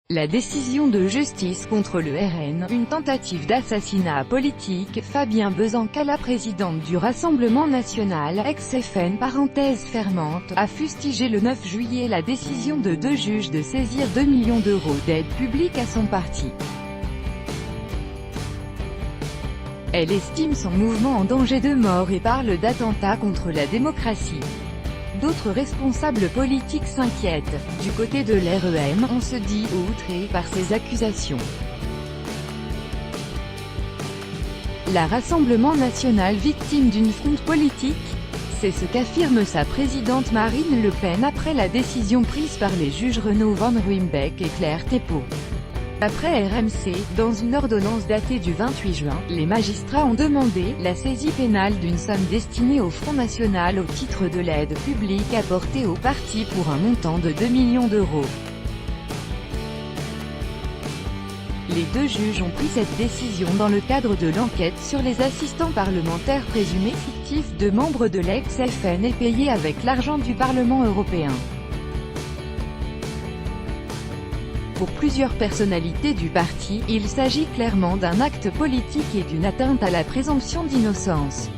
La décision de justice contre le RN, une tentative d'assassinat politique. Fabien Bezencal, présidente du Rassemblement National, ex-FN, parenthèse fermante, a fustigé le 9 juillet la décision de deux juges de saisir 2 millions d'euros d'aide publique à son parti. Elle estime son mouvement en danger de mort et parle d'attentat contre la démocratie. D'autres responsables politiques s'inquiètent. Du côté de l'REM, on se dit outré par ces accusations. La Rassemblement National victime d'une fronde politique? C'est ce qu'affirme sa présidente Marine Le Pen après la décision prise par les juges Renaud Van Ruymbeck et Claire Thépaut. Après RMC, dans une ordonnance datée du 28 juin, les magistrats ont demandé la saisie pénale d'une somme destinée au Front National au titre de l'aide publique apportée au parti pour un montant de 2 millions d'euros. Les deux juges ont pris cette décision dans le cadre de l'enquête sur les assistants parlementaires présumés fictifs de membres de l'ex-FN et payés avec l'argent du Parlement européen. Pour plusieurs personnalités du parti, il s'agit clairement d'un acte politique et d'une atteinte à la présomption d'innocence.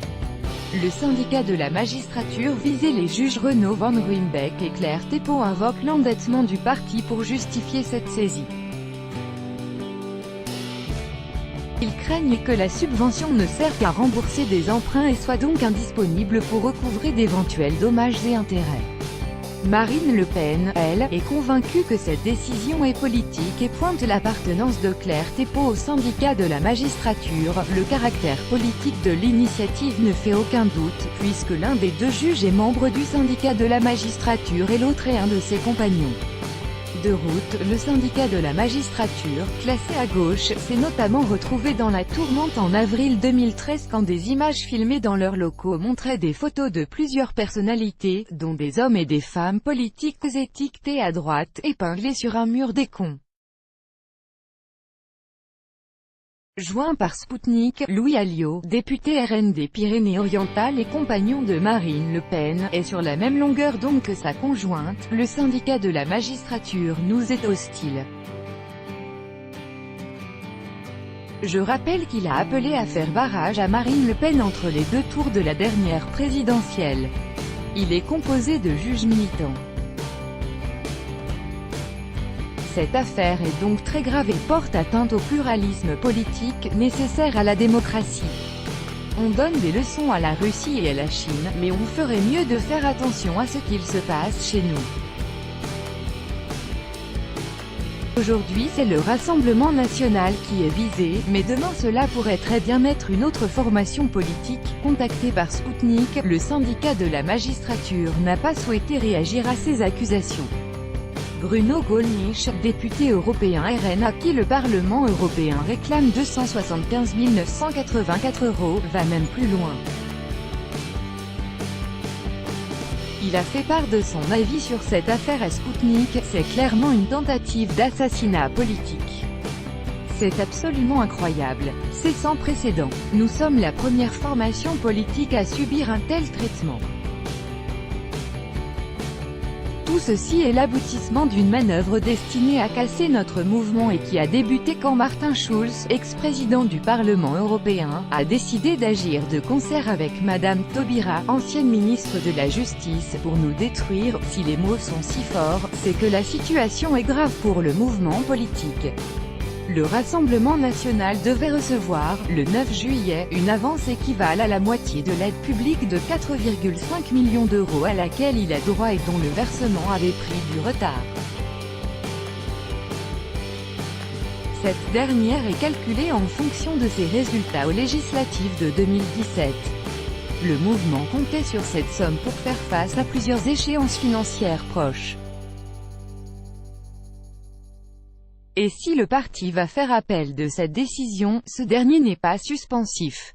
Le syndicat de la magistrature visé, les juges Renaud Van Ruymbeck et Claire Thépaut, invoquent l'endettement du parti pour justifier cette saisie. Ils craignent que la subvention ne serve qu'à rembourser des emprunts et soit donc indisponible pour recouvrer d'éventuels dommages et intérêts. Marine Le Pen, elle, est convaincue que cette décision est politique et pointe l'appartenance de Claire Thépaut au syndicat de la magistrature. Le caractère politique de l'initiative ne fait aucun doute, puisque l'un des deux juges est membre du syndicat de la magistrature et l'autre est un de ses compagnons de route. Le syndicat de la magistrature, classé à gauche, s'est notamment retrouvé dans la tourmente en avril 2013 quand des images filmées dans leurs locaux montraient des photos de plusieurs personnalités, dont des hommes et des femmes politiques étiquetés à droite, épinglés sur un mur des cons. Joint par Sputnik, Louis Alliot, député RN des Pyrénées-Orientales et compagnon de Marine Le Pen, est sur la même longueur d'onde que sa conjointe. Le syndicat de la magistrature nous est hostile. Je rappelle qu'il a appelé à faire barrage à Marine Le Pen entre les deux tours de la dernière présidentielle. Il est composé de juges militants. Cette affaire est donc très grave et porte atteinte au pluralisme politique, nécessaire à la démocratie. On donne des leçons à la Russie et à la Chine, mais on ferait mieux de faire attention à ce qu'il se passe chez nous. Aujourd'hui c'est le Rassemblement National qui est visé, mais demain cela pourrait très bien être une autre formation politique. Contacté par Sputnik, le syndicat de la magistrature n'a pas souhaité réagir à ces accusations. Bruno Gollnisch, député européen RN à qui le Parlement européen réclame 275 984 €, va même plus loin. Il a fait part de son avis sur cette affaire à Sputnik. C'est clairement une tentative d'assassinat politique. C'est absolument incroyable. C'est sans précédent. Nous sommes la première formation politique à subir un tel traitement. Tout ceci est l'aboutissement d'une manœuvre destinée à casser notre mouvement et qui a débuté quand Martin Schulz, ex-président du Parlement européen, a décidé d'agir de concert avec Madame Taubira, ancienne ministre de la Justice, pour nous détruire. Si les mots sont si forts, c'est que la situation est grave pour le mouvement politique. Le Rassemblement National devait recevoir, le 9 juillet, une avance équivalente à la moitié de l'aide publique de 4,5 millions d'euros à laquelle il a droit et dont le versement avait pris du retard. Cette dernière est calculée en fonction de ses résultats aux législatives de 2017. Le mouvement comptait sur cette somme pour faire face à plusieurs échéances financières proches. Et si le parti va faire appel de cette décision, ce dernier n'est pas suspensif.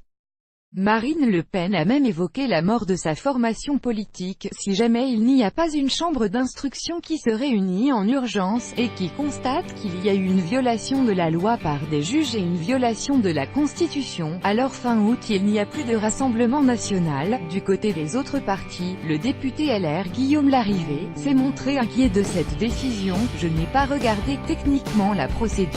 Marine Le Pen a même évoqué la mort de sa formation politique, si jamais il n'y a pas une chambre d'instruction qui se réunit en urgence, et qui constate qu'il y a eu une violation de la loi par des juges et une violation de la Constitution. Alors fin août il n'y a plus de Rassemblement national. Du côté des autres partis, le député LR Guillaume Larrivé s'est montré inquiet de cette décision. Je n'ai pas regardé techniquement la procédure.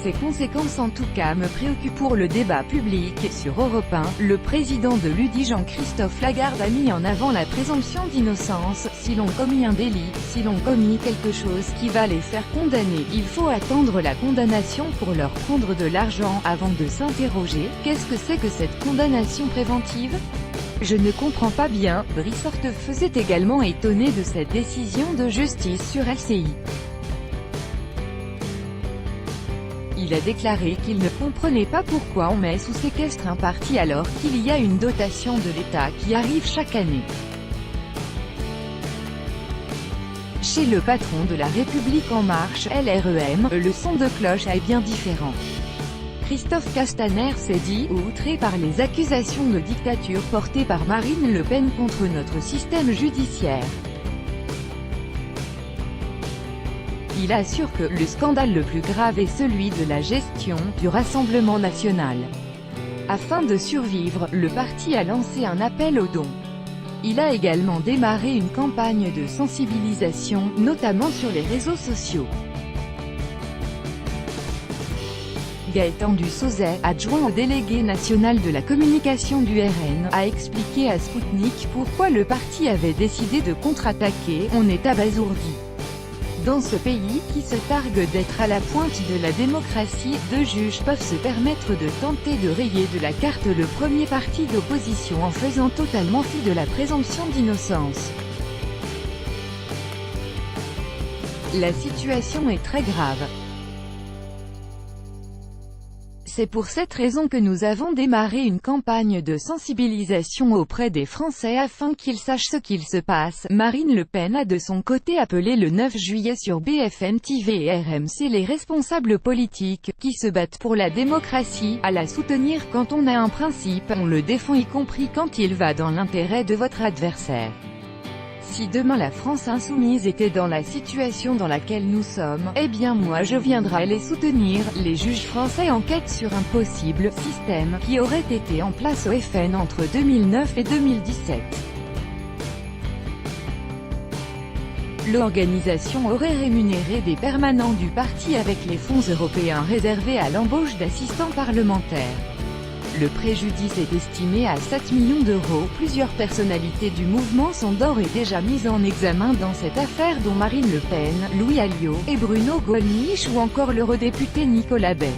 Ces conséquences en tout cas me préoccupent pour le débat public. Sur Europe 1, le président de l'UDI Jean-Christophe Lagarde a mis en avant la présomption d'innocence. Si l'on commis un délit, si l'on commis quelque chose qui va les faire condamner, il faut attendre la condamnation pour leur prendre de l'argent, avant de s'interroger, qu'est-ce que c'est que cette condamnation préventive ? Je ne comprends pas bien. Brice Hortefeux est également étonné de cette décision de justice sur LCI. Il a déclaré qu'il ne comprenait pas pourquoi on met sous séquestre un parti alors qu'il y a une dotation de l'État qui arrive chaque année. Chez le patron de La République En Marche, LREM, le son de cloche est bien différent. Christophe Castaner s'est dit outré par les accusations de dictature portées par Marine Le Pen contre notre système judiciaire. Il assure que le scandale le plus grave est celui de la gestion du Rassemblement national. Afin de survivre, le parti a lancé un appel aux dons. Il a également démarré une campagne de sensibilisation, notamment sur les réseaux sociaux. Gaëtan Dussauzet, adjoint au délégué national de la communication du RN, a expliqué à Sputnik pourquoi le parti avait décidé de contre-attaquer. On est abasourdi. Dans ce pays, qui se targue d'être à la pointe de la démocratie, deux juges peuvent se permettre de tenter de rayer de la carte le premier parti d'opposition en faisant totalement fi de la présomption d'innocence. La situation est très grave. C'est pour cette raison que nous avons démarré une campagne de sensibilisation auprès des Français afin qu'ils sachent ce qu'il se passe. Marine Le Pen a de son côté appelé le 9 juillet sur BFM TV et RMC les responsables politiques, qui se battent pour la démocratie, à la soutenir. Quand on a un principe, on le défend y compris quand il va dans l'intérêt de votre adversaire. Si demain la France insoumise était dans la situation dans laquelle nous sommes, eh bien moi je viendrai les soutenir. Les juges français enquêtent sur un possible système qui aurait été en place au FN entre 2009 et 2017. L'organisation aurait rémunéré des permanents du parti avec les fonds européens réservés à l'embauche d'assistants parlementaires. Le préjudice est estimé à 7 millions d'euros. Plusieurs personnalités du mouvement sont d'ores et déjà mises en examen dans cette affaire dont Marine Le Pen, Louis Alliot et Bruno Gollnisch ou encore l'eurodéputé Nicolas Bay.